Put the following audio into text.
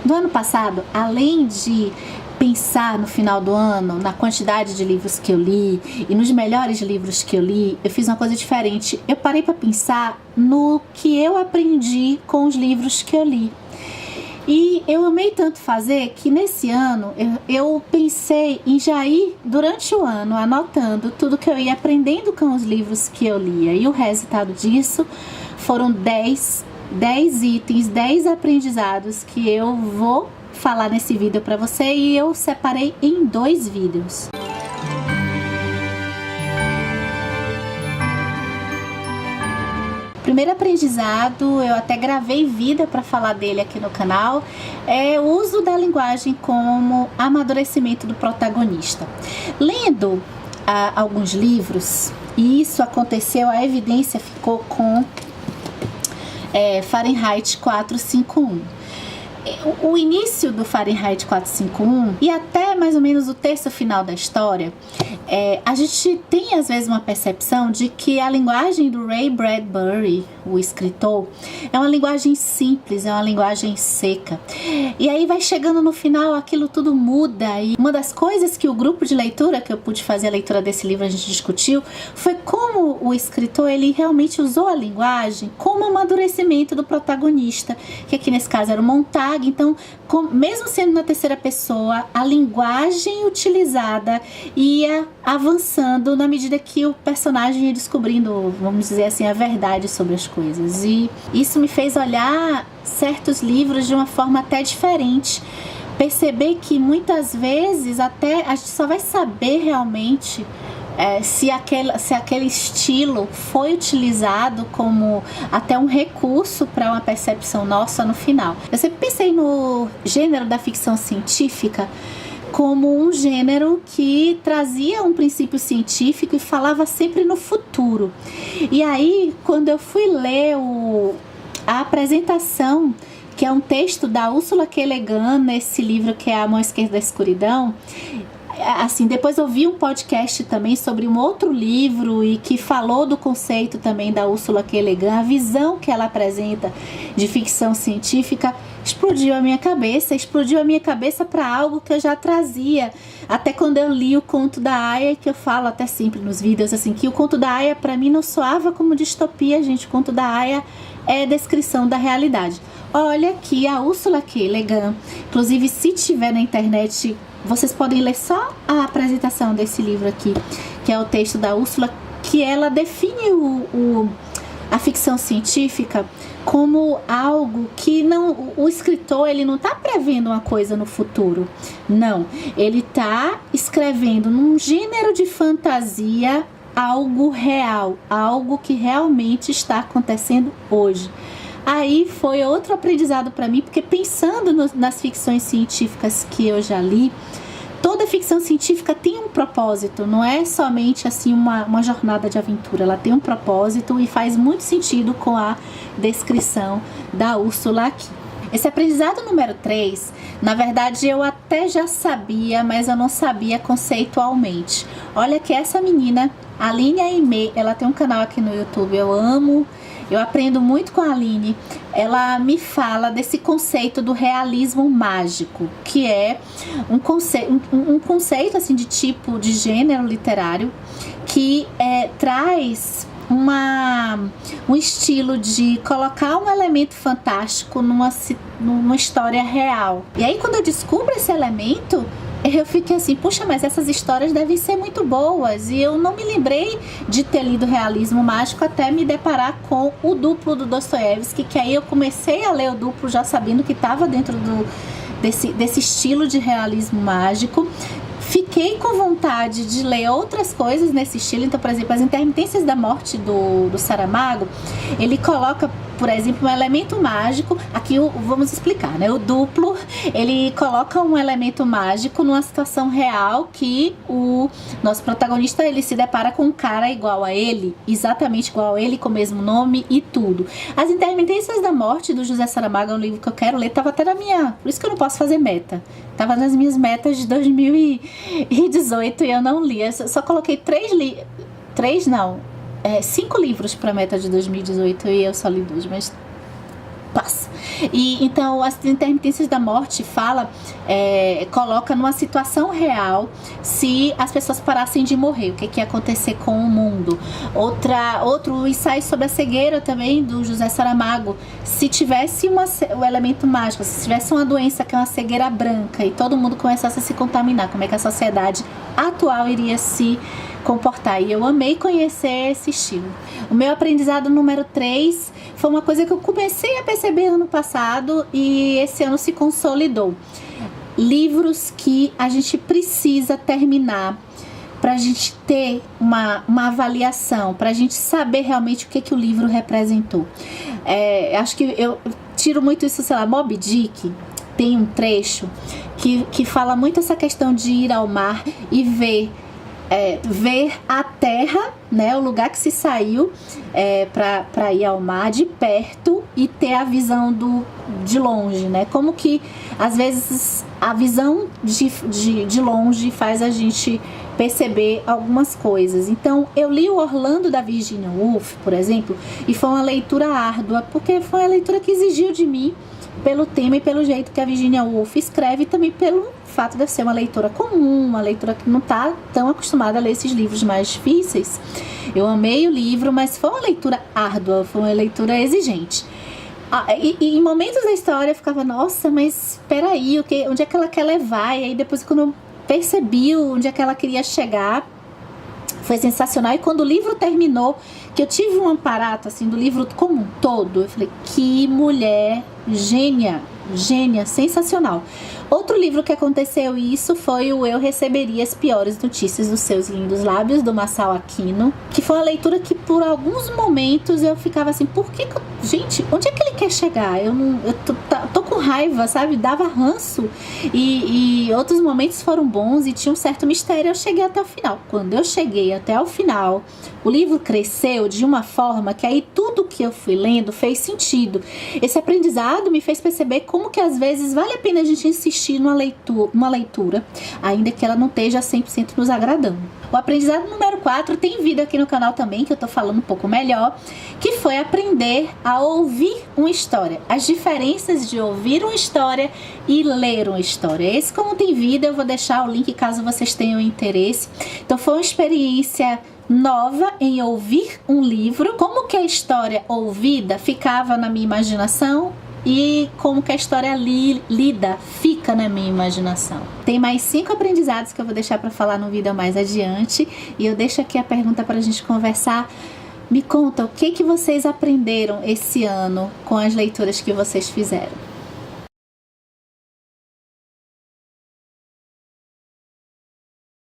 Do ano passado, além de pensar no final do ano, na quantidade de livros que eu li e nos melhores livros que eu li, eu fiz uma coisa diferente. Eu parei para pensar no que eu aprendi com os livros que eu li. E eu amei tanto fazer que nesse ano eu pensei em já ir durante o ano anotando tudo que eu ia aprendendo com os livros que eu lia. E o resultado disso foram 10 itens, 10 aprendizados que eu vou falar nesse vídeo para você, e eu separei em 2 vídeos. Primeiro aprendizado, eu até gravei vídeo para falar dele aqui no canal, é o uso da linguagem como amadurecimento do protagonista. Lendo alguns livros, e isso aconteceu, a evidência ficou com Fahrenheit 451. O início do Fahrenheit 451 e até mais ou menos o terço final da história, a gente tem às vezes uma percepção de que a linguagem do Ray Bradbury, o escritor, é uma linguagem simples, é uma linguagem seca. E aí vai chegando no final, aquilo tudo muda. E uma das coisas que o grupo de leitura, que eu pude fazer a leitura desse livro, a gente discutiu, foi como o escritor, ele realmente usou a linguagem como amadurecimento do protagonista, que aqui nesse caso era o Montag. Então, mesmo sendo na terceira pessoa, a linguagem utilizada ia avançando na medida que o personagem ia descobrindo, vamos dizer assim, a verdade sobre as coisas. E isso me fez olhar certos livros de uma forma até diferente. Perceber que muitas vezes até a gente só vai saber realmente se aquele estilo foi utilizado como até um recurso para uma percepção nossa no final. Eu sempre pensei no gênero da ficção científica como um gênero que trazia um princípio científico e falava sempre no futuro. E aí, quando eu fui ler a apresentação, que é um texto da Ursula K. Le Guin, nesse livro que é A Mão Esquerda da Escuridão, assim, depois eu vi um podcast também sobre um outro livro e que falou do conceito também da Ursula K. Le Guin, a visão que ela apresenta de ficção científica explodiu a minha cabeça para algo que eu já trazia, até quando eu li o Conto da Aia, que eu falo até sempre nos vídeos, assim, que o Conto da Aia para mim não soava como distopia, gente. O Conto da Aia é descrição da realidade. Olha aqui a Ursula K. Le Guin, inclusive se tiver na internet, vocês podem ler só a apresentação desse livro aqui, que é o texto da Úrsula, que ela define a ficção científica como algo que não, o escritor, ele não está prevendo uma coisa no futuro, não, ele está escrevendo num gênero de fantasia algo real, algo que realmente está acontecendo hoje. Aí foi outro aprendizado para mim, porque pensando nas ficções científicas que eu já li, toda ficção científica tem um propósito, não é somente assim uma jornada de aventura, ela tem um propósito e faz muito sentido com a descrição da Úrsula aqui. Esse aprendizado número 3, na verdade eu até já sabia, mas eu não sabia conceitualmente. Olha que essa menina, Aline Aimee, ela tem um canal aqui no YouTube, eu aprendo muito com a Aline. Ela me fala desse conceito do realismo mágico, que é um conceito assim, de tipo de gênero literário que traz um estilo de colocar um elemento fantástico numa história real. E aí quando eu descubro esse elemento, eu fiquei assim, puxa, mas essas histórias devem ser muito boas. E eu não me lembrei de ter lido Realismo Mágico até me deparar com o Duplo do Dostoiévski, que aí eu comecei a ler o Duplo já sabendo que estava dentro desse estilo de realismo mágico. Fiquei com vontade de ler outras coisas nesse estilo. Então, por exemplo, As Intermitências da Morte do Saramago, ele coloca, por exemplo, um elemento mágico. Aqui vamos explicar, né? O Duplo, ele coloca um elemento mágico numa situação real que o nosso protagonista, ele se depara com um cara igual a ele, exatamente igual a ele, com o mesmo nome e tudo. As Intermitências da Morte do José Saramago é um livro que eu quero ler, tava até na minha... Por isso que eu não posso fazer meta. Tava nas minhas metas de 2018 e eu não li. Eu só coloquei 5 livros para meta de 2018 e eu só li 2, mas passa. E então as intermitências da morte coloca numa situação real se as pessoas parassem de morrer, o que ia acontecer com o mundo. Outro ensaio sobre a cegueira também, do José Saramago. Se tivesse o elemento mágico, se tivesse uma doença que é uma cegueira branca e todo mundo começasse a se contaminar, como é que a sociedade atual iria se comportar? E eu amei conhecer esse estilo. O meu aprendizado número 3 foi uma coisa que eu comecei a perceber ano passado e esse ano se consolidou. Livros que a gente precisa terminar para a gente ter uma avaliação, para a gente saber realmente o que o livro representou. Acho que eu tiro muito isso, sei lá, Moby Dick tem um trecho que fala muito essa questão de ir ao mar e ver a terra, né, o lugar que se saiu para ir ao mar de perto e ter a visão de longe, né? Como que às vezes a visão de longe faz a gente perceber algumas coisas. Então eu li o Orlando da Virginia Woolf, por exemplo, e foi uma leitura árdua, porque foi uma leitura que exigiu de mim, pelo tema e pelo jeito que a Virginia Woolf escreve, e também pelo fato de ser uma leitora comum, uma leitora que não está tão acostumada a ler esses livros mais difíceis. Eu amei o livro, mas foi uma leitura árdua, foi uma leitura exigente. E em momentos da história eu ficava, nossa, mas espera aí, onde é que ela quer levar? E aí depois, quando eu percebi onde é que ela queria chegar, foi sensacional. E quando o livro terminou, que eu tive um aparato assim do livro como um todo, eu falei, que mulher gênia, sensacional. Outro livro que aconteceu isso foi o Eu Receberia as Piores Notícias dos Seus Lindos Lábios, do Masao Aquino, que foi uma leitura que por alguns momentos eu ficava assim, gente, onde é que ele quer chegar? Eu tô com raiva, sabe? Dava ranço. E outros momentos foram bons e tinha um certo mistério. Eu cheguei até o final. Quando eu cheguei até o final, o livro cresceu de uma forma que aí tudo que eu fui lendo fez sentido. Esse aprendizado me fez perceber como que às vezes vale a pena a gente insistir numa leitura, ainda que ela não esteja 100% nos agradando. O aprendizado número 4 tem vídeo aqui no canal também, que eu tô falando um pouco melhor, que foi aprender a ouvir uma história. As diferenças de ouvir uma história e ler uma história. Esse, como tem vídeo, eu vou deixar o link caso vocês tenham interesse. Então foi uma experiência nova em ouvir um livro, como que a história ouvida ficava na minha imaginação e como que a história lida fica na minha imaginação. Tem mais 5 aprendizados que eu vou deixar para falar no vídeo mais adiante, e eu deixo aqui a pergunta para a gente conversar. Me conta o que vocês aprenderam esse ano com as leituras que vocês fizeram.